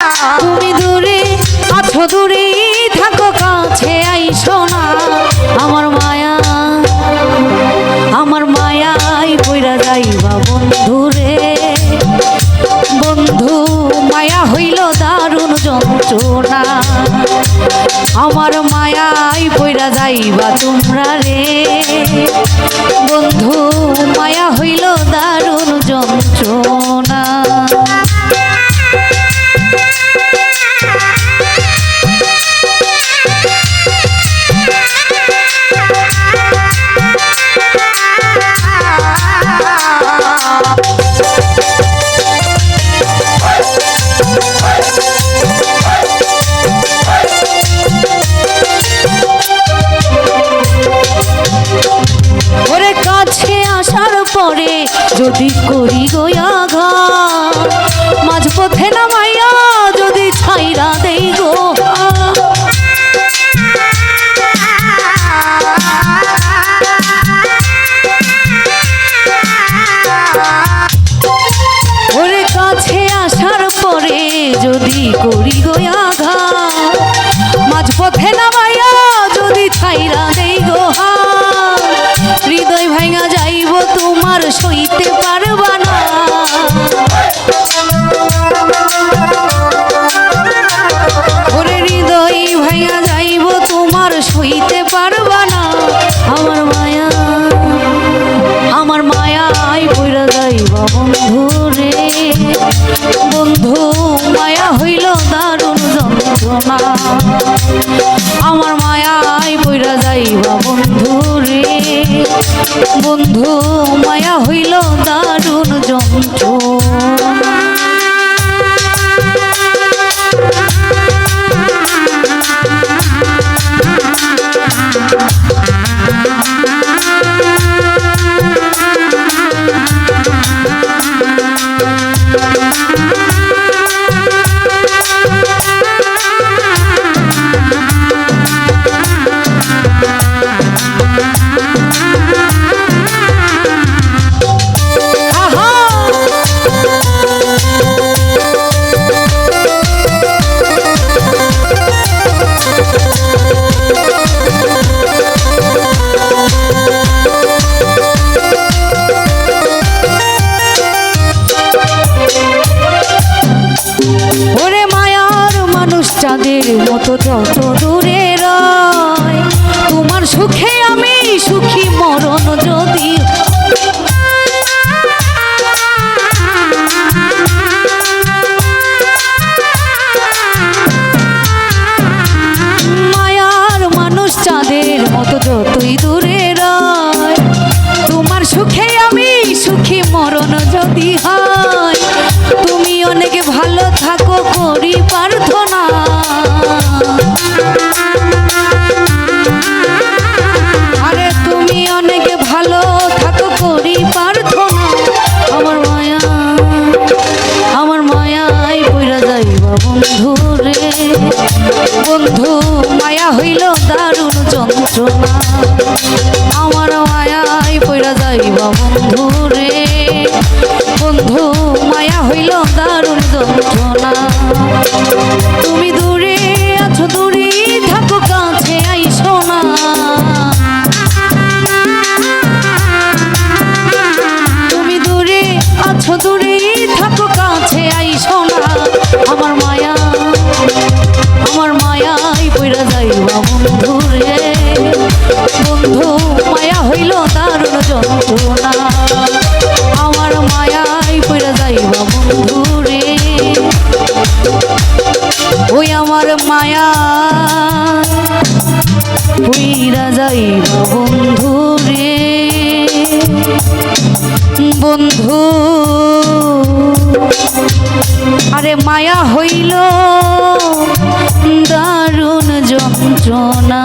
তুমি দূরে আছো, দূরে থাকো, কাছে আইসো না। আমার মায়া, আমার মায়াই পইরা যাইবা বন্ধুরে। বন্ধু মায়া হইল দারুণ যন্ত্রণা, আমার মায়াই পইরা যাইবা তোমরা রে। বন্ধু মায়া হইল দারুণ যন্ত্রণা। যদি করি গোয়াঘাত, মাঝপথে নামাইয়া যদি ছাইরা দেই গো। ওরে কাছে আসার পরে যদি করি গোয়াঘাত, মাঝপথে নামাইয়া যদি ছাইরা দেই গো। হৃদয় ভাঙা যাইব তোমার, সইতে পারবা না। ওরে হৃদয় ভাঙা যাইব তোমার, সইতে পারবা না। আমার মায়া, আমার মায়াই পইরা যাইবা বন্ধু রে। বন্ধু মায়া হইল দারুণ যন্ত্রণা, আমার মায়াই পইরা যাইবা বন্ধু রে। বন্ধু মায়া হইল দারুণ যন্ত্রণা। চাঁদের মতো যত দূরে রয়, তোমার সুখে আমি সুখী, মরণ যদি। মায়ার মানুষ চাঁদের মতো যতই দূরে রয়, তোমার সুখে আমি সুখী, মরণ যদি হয়। তুমি অনেক ভালো থাকো করি প্রার্থনা, আরে তুমি অনেক ভালো থাকো করি প্রার্থনা। আমার মায়া, আমার মায়াই পইরা যাইবা বন্ধু রে। বন্ধু মায়া হইল দারুণ যন্ত্রণা, আমার মায়াই পইরা যাইবা বন্ধু রে। বন্ধু মায়া হইল দারুণ যন্ত্রণা। তুমি দূরে আছো, দূরে থাকো, কাছে আইসো না। তুমি দূরে আছো, দূরে থাকো, কাছে আইসো না। আমার মায়া, আমার মায়াই পইরা যাইবা বন্ধু রে। বন্ধু মায়া হইল দারুণ যন্ত্রণা, আমার মায়াই পইরা যাইবা বন্ধু রে। ওই আমার মায়া পইরা যাইবা বন্ধু রে। বন্ধু আরে মায়া হইল দারুণ যন্ত্রণা।